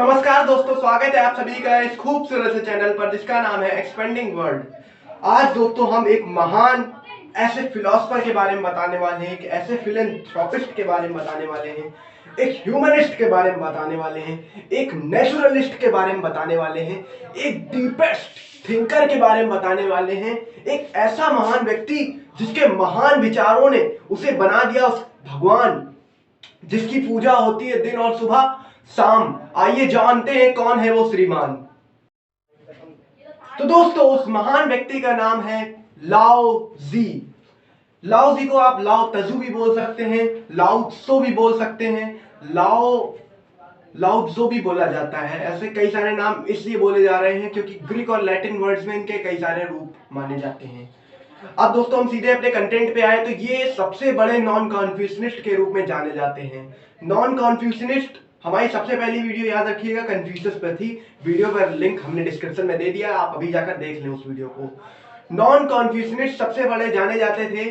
नमस्कार दोस्तों, स्वागत है आप सभी का इस खूबसूरत से चैनल पर जिसका नाम है एक्सपेंडिंग वर्ल्ड। आज दोस्तों हम एक महान ऐसे फिलोसफर के बारे में बताने वाले हैं, एक ऐसे फिलैंथ्रोपिस्ट के बारे में बताने वाले हैं, एक ह्यूमनिस्ट के बारे में बताने वाले हैं, एक नेचुरलिस्ट के बारे में बताने वाले हैं, एक डीपेस्ट थिंकर के बारे में बताने वाले हैं, एक ऐसा महान व्यक्ति जिसके महान विचारों ने उसे बना दिया उस भगवान जिसकी पूजा होती है दिन और सुबह शाम। आइए जानते हैं कौन है वो श्रीमान। तो दोस्तों उस महान व्यक्ति का नाम है लाओ जी। लाओ जी को आप लाओ तजू भी बोल सकते हैं, लाओ त्सो भी बोल सकते हैं, लाओ त्सो भी बोला जाता है। ऐसे कई सारे नाम इसलिए बोले जा रहे हैं क्योंकि ग्रीक और लैटिन वर्ड्स में इनके कई सारे रूप माने जाते हैं। अब दोस्तों हम सीधे अपने कंटेंट पे आए तो ये सबसे बड़े नॉन कन्फ्यूशनिस्ट के रूप में जाने जाते हैं। नॉन कन्फ्यूशनिस्ट हमारी सबसे पहली वीडियो याद रखिएगा कन्फ्यूशस पर थी। वीडियो का लिंक हमने डिस्क्रिप्शन में दे दिया, आप अभी जाकर देख लें उस वीडियो को। नॉन कन्फ्यूशनिस्ट सबसे बड़े जाने जाते थे।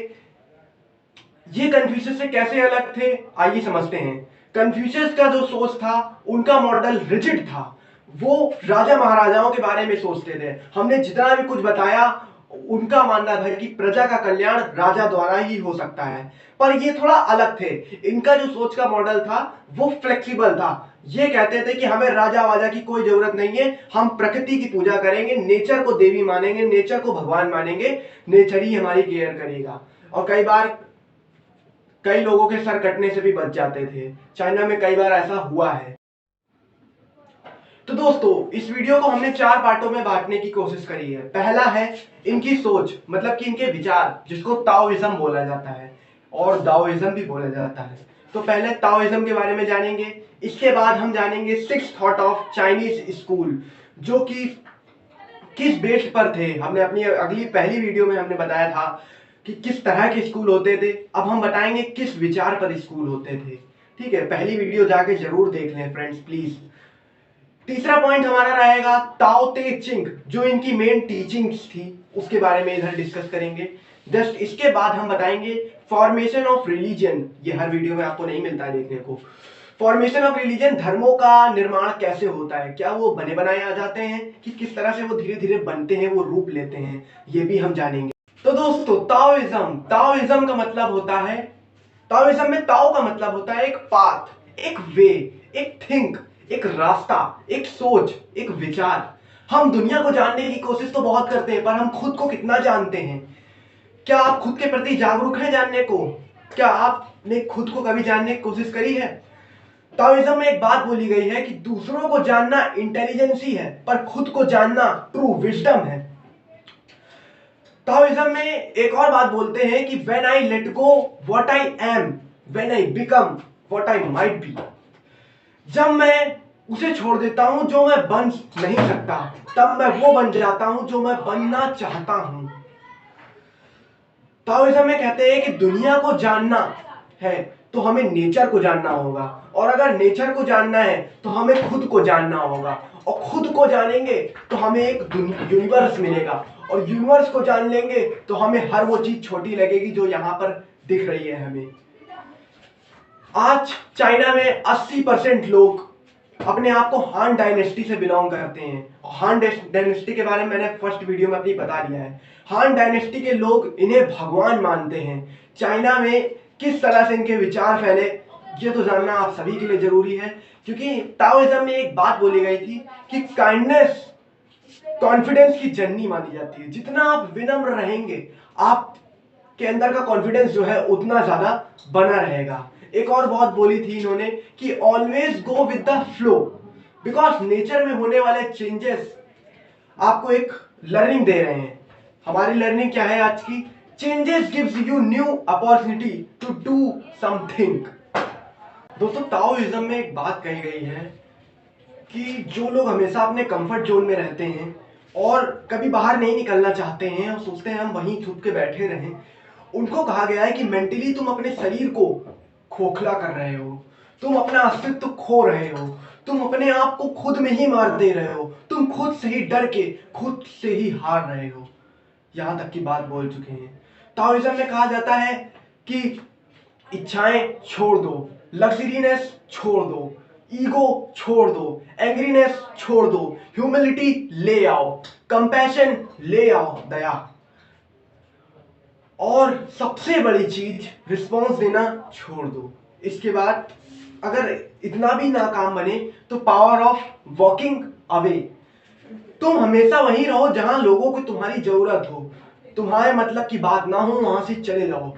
ये कन्फ्यूशस से कैसे अलग थे आइए समझते हैं। कन्फ्यूशस का जो सोच था उनका मॉडल रिजिड था। वो राजा महाराजाओं के बारे में सोचते थे। हमने जितना भी कुछ बताया उनका मानना था कि प्रजा का कल्याण राजा द्वारा ही हो सकता है, पर ये थोड़ा अलग थे। इनका जो सोच का मॉडल था वो फ्लेक्सिबल था। ये कहते थे कि हमें राजा वाजा की कोई जरूरत नहीं है, हम प्रकृति की पूजा करेंगे, नेचर को देवी मानेंगे, नेचर को भगवान मानेंगे, नेचर ही हमारी केयर करेगा। और कई बार कई लोगों के सर कटने से भी बच जाते थे। चाइना में कई बार ऐसा हुआ है। तो दोस्तों इस वीडियो को हमने 4 पार्टों में बांटने की कोशिश करी है। पहला है इनकी सोच, मतलब कि इनके विचार, जिसको ताओइज्म बोला जाता है और दाओइज्म भी बोला जाता है। तो पहले ताओइज्म के बारे में जानेंगे। इसके बाद हम जानेंगे 6 थॉट ऑफ चाइनीज स्कूल, जो कि किस बेस पर थे। हमने अपनी अगली पहली वीडियो में हमने बताया था कि किस तरह के स्कूल होते थे। अब हम बताएंगे किस विचार पर स्कूल होते थे। ठीक है, पहली वीडियो जाके जरूर देख लें फ्रेंड्स प्लीज। तीसरा पॉइंट हमारा रहेगा ताओ ते चिंग, जो इनकी मेन टीचिंग्स थी, उसके बारे में इधर डिस्कस करेंगे। जस्ट इसके बाद हम बताएंगे फॉर्मेशन ऑफ रिलीजन। ये हर वीडियो में आपको नहीं मिलता है देखने को। फॉर्मेशन ऑफ रिलीजन, धर्मों का निर्माण कैसे होता है, क्या वो बने बनाए आ जाते हैं कि किस तरह से वो धीरे धीरे बनते हैं, वो रूप लेते हैं, ये भी हम जानेंगे। तो दोस्तों ताओइज्म का मतलब होता है, ताओइज्म में ताओ का मतलब होता है एक पाथ, एक वे, एक थिंक, एक रास्ता, एक सोच, एक विचार। हम दुनिया को जानने की कोशिश तो बहुत करते हैं, पर हम खुद को कितना जानते हैं? क्या आप खुद के प्रति जागरूक हैं जानने को? क्या आपने खुद को कभी जानने की कोशिश करी है? ताओइज्म में एक बात बोली गई है कि दूसरों को जानना इंटेलिजेंस ही है, पर खुद को जानना ट्रू विजडम है। ताओइज्म में एक और बात बोलते हैं कि when I let go what I am, when I become what I might be. जब मैं उसे छोड़ देता हूं जो मैं बन नहीं सकता, तब मैं वो बन जाता हूं जो मैं बनना चाहता हूं। ताओइज्म में कहते हैं कि दुनिया को जानना है तो हमें नेचर को जानना होगा, और अगर नेचर को जानना है तो हमें खुद को जानना होगा, और खुद को जानेंगे तो हमें एक यूनिवर्स मिलेगा, और यूनिवर्स को जान लेंगे तो हमें हर वो चीज छोटी लगेगी जो यहां पर दिख रही है हमें। आज चाइना में 80% लोग अपने आप को हान डायनेस्टी से बिलोंग करते हैं। हान डायनेस्टी के बारे में मैंने फर्स्ट वीडियो में अपनी बता दिया है। हान डायनेस्टी के लोग इन्हें भगवान मानते हैं। चाइना में किस तरह से इनके विचार फैले ये तो जानना आप सभी के लिए जरूरी है, क्योंकि ताओइज्म में एक बात बोली गई थी कि काइंडनेस कॉन्फिडेंस की जननी मानी जाती है। जितना आप विनम्र रहेंगे, आप के अंदर का कॉन्फिडेंस जो है उतना ज्यादा बना रहेगा। एक और बात बोली थी इन्होंने कि always go with the flow, because nature में होने वाले चेंजेस आपको एक लर्निंग दे रहे हैं। हमारी लर्निंग क्या है आज की? Changes gives you new opportunity to do something. दोस्तों ताओइज्म में एक बात कही गई है कि जो लोग हमेशा अपने कंफर्ट जोन में रहते हैं और कभी बाहर नहीं निकलना चाहते हैं और सोचते हैं हम वहीं छुप के बैठे रहें, उनको कहा गया है कि मेंटली तुम अपने शरीर को खोखला कर रहे हो, तुम अपना अस्तित्व खो रहे हो, तुम अपने आप को खुद में ही मार दे रहे हो, तुम खुद से ही डर के खुद से ही हार रहे हो। यहां तक की बात बोल चुके हैं। ताओइज्म में कहा जाता है कि इच्छाएं छोड़ दो, लग्जरीनेस छोड़ दो, ईगो छोड़ दो, एंग्रीनेस छोड़ दो, ह्यूमिलिटी ले आओ, कंपैशन ले आओ, दया, और सबसे बड़ी चीज रिस्पॉन्स देना छोड़ दो। इसके बाद अगर इतना भी नाकाम बने तो पावर ऑफ वॉकिंग अवे। तुम हमेशा वहीं रहो जहां लोगों को तुम्हारी जरूरत हो, तुम्हारे मतलब की बात ना हो वहां से चले जाओ।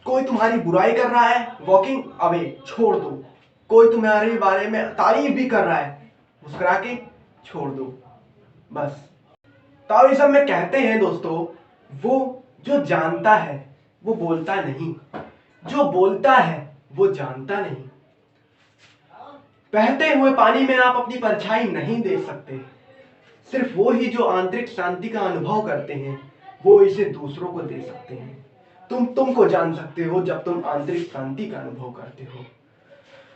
कोई तुम्हारी बुराई कर रहा है, वॉकिंग अवे, छोड़ दो। कोई तुम्हारे बारे में तारीफ भी कर रहा है, मुस्कुरा के छोड़ दो, बस। ताओइज्म में कहते हैं दोस्तों, वो जो जानता है वो बोलता नहीं, जो बोलता है वो जानता नहीं। बहते हुए पानी में आप अपनी परछाई नहीं देख सकते, सिर्फ वो ही जो आंतरिक शांति का अनुभव करते हैं वो इसे दूसरों को दे सकते हैं। तुमको जान सकते हो जब तुम आंतरिक शांति का अनुभव करते हो,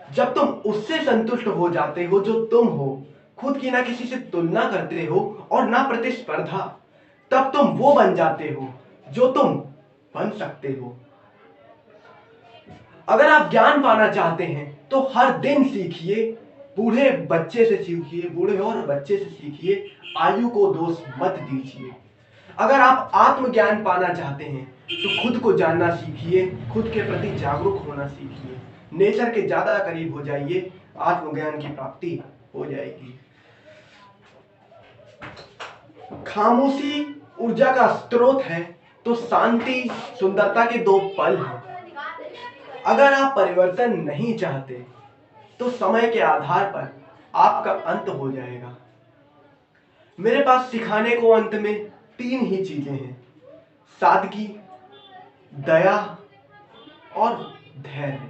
जब तुम उससे संतुष्ट हो जाते हो जो तुम हो, खुद की ना किसी से तुलना करते हो और ना प्रतिस्पर्धा, तब तुम वो बन जाते हो जो तुम बन सकते हो। अगर आप ज्ञान पाना चाहते हैं तो हर दिन सीखिए, बूढ़े बच्चे से सीखिए, बूढ़े और बच्चे से सीखिए, आयु को दोष मत दीजिए। अगर आप आत्मज्ञान पाना चाहते हैं तो खुद को जानना सीखिए, खुद के प्रति जागरूक होना सीखिए, नेचर के ज्यादा करीब हो जाइए, आत्मज्ञान की प्राप्ति हो जाएगी। खामोशी ऊर्जा का स्रोत है तो शांति सुंदरता के दो पल हैं। अगर आप परिवर्तन नहीं चाहते तो समय के आधार पर आपका अंत हो जाएगा। मेरे पास सिखाने को अंत में 3 ही चीजें हैं, सादगी, दया और धैर्य।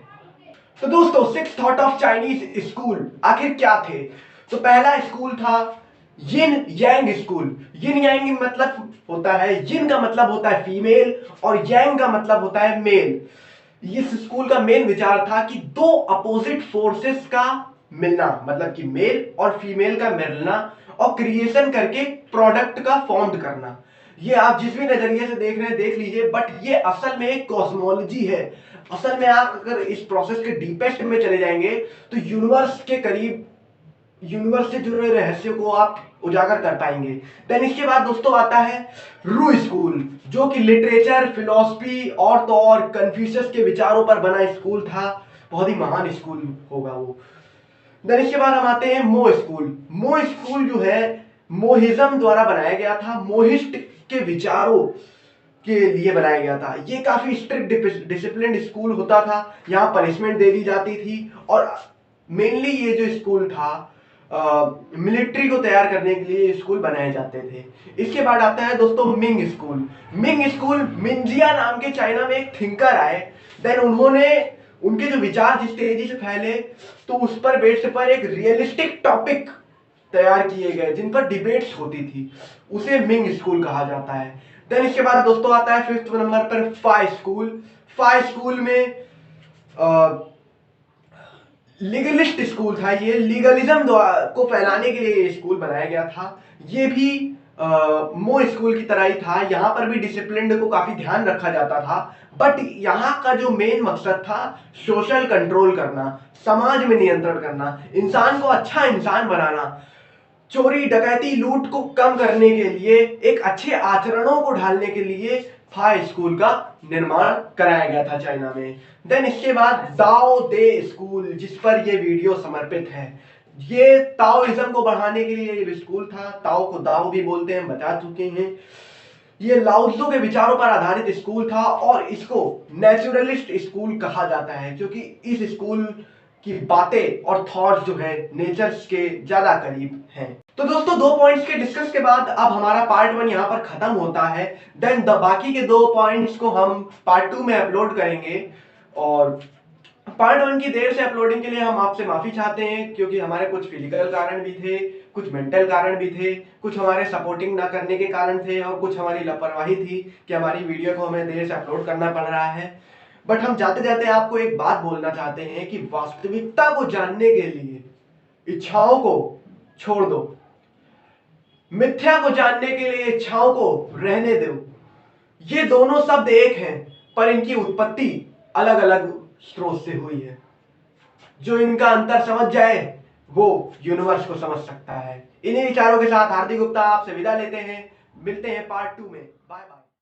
तो दोस्तों, 6 थॉट ऑफ चाइनीज स्कूल आखिर क्या थे? तो पहला स्कूल था यिन यांग स्कूल। यिन यांग मतलब होता है, यिन का मतलब होता है फीमेल और यांग का मतलब होता है मेल। इस स्कूल का मेन विचार था कि दो अपोजिट फोर्सेस का मिलना, मतलब कि मेल और फीमेल का मिलना और क्रिएशन करके प्रोडक्ट का फॉर्म करना। ये आप जिस भी नजरिए से देख रहे हैं देख लीजिए, बट ये असल में एक कॉस्मोलॉजी है। असल में आप अगर इस प्रोसेस के डीपेस्ट में चले जाएंगे तो यूनिवर्स के करीब, यूनिवर्स से जुड़े रहस्य को आप उजागर कर पाएंगे। देन इसके बाद दोस्तों आता है रू स्कूल, जो कि लिटरेचर, फिलॉसफी और तो और कन्फ्यूशियस के विचारों पर बना स्कूल था। बहुत ही महान स्कूल होगा वो। देन इसके बाद हम आते हैं मो स्कूल। मो स्कूल जो है मोहिज्म द्वारा बनाया गया था, मोहिस्ट के विचारों के लिए बनाया गया था। ये काफी स्ट्रिक्ट डिसिप्लिन स्कूल होता था, यहाँ पनिशमेंट दे दी जाती थी और मेनली ये जो स्कूल था मिलिट्री को तैयार करने के लिए स्कूल बनाए जाते थे। इसके बाद आता है दोस्तों मिंग स्कूल। मिंग स्कूल, मिंजिया नाम के चाइना में एक थिंकर आए, देन उन्होंने उनके जो विचार जिस तेजी से फैले तो उस पर बेस पर एक रियलिस्टिक टॉपिक तैयार किए गए जिन पर डिबेट्स होती थी, उसे मिंग स्कूल कहा जाता है। देन इसके बाद दोस्तों आता है 5th नंबर पर फाई स्कूल। फाई स्कूल में लीगलिस्ट स्कूल था, ये लीगलिज्म को फैलाने के लिए स्कूल बनाया गया था। ये भी मो स्कूल की तरह ही था, यहाँ पर भी डिसिप्लिन को काफी ध्यान रखा जाता था, बट यहाँ का जो मेन मकसद था सोशल कंट्रोल करना, समाज में नियंत्रण करना, इंसान को अच्छा इंसान बनाना, चोरी डकैती लूट को कम करने के लिए, एक अच्छे आचरणों को ढालने के लिए फाई स्कूल का निर्माण कराया गया था चाइना में। देन इसके बाद दाओ दे स्कूल, जिस पर यह वीडियो समर्पित है, ये ताओइज्म को बढ़ाने के लिए ये स्कूल था। ताओ को दाओ भी बोलते हैं, बता चुके हैं। ये लाओत्सो के विचारों पर आधारित स्कूल था और इसको नेचुरलिस्ट स्कूल कहा जाता है क्योंकि इस स्कूल की बातें और थॉट्स जो है नेचर के ज्यादा करीब हैं। तो दोस्तों, 2 पॉइंट्स के डिस्कस के बाद अब हमारा पार्ट 1 यहाँ पर खत्म होता है। देन बाकी के 2 पॉइंट्स को हम पार्ट 2 में अपलोड करेंगे और पार्ट 1 की देर से अपलोडिंग के लिए हम आपसे माफी चाहते हैं क्योंकि हमारे कुछ फिजिकल कारण भी थे, कुछ मेंटल कारण भी थे, कुछ हमारे सपोर्टिंग ना करने के कारण थे और कुछ हमारी लापरवाही थी कि हमारी वीडियो को हमें देर से अपलोड करना पड़ रहा है। बट हम जाते जाते आपको एक बात बोलना चाहते हैं कि वास्तविकता को जानने के लिए इच्छाओं को छोड़ दो, मिथ्या को जानने के लिए इच्छाओं को रहने दो। ये दोनों शब्द एक हैं पर इनकी उत्पत्ति अलग अलग स्रोत से हुई है। जो इनका अंतर समझ जाए वो यूनिवर्स को समझ सकता है। इन्हीं विचारों के साथ हार्दिक गुप्ता आपसे विदा लेते हैं। मिलते हैं पार्ट 2 में। Bye bye.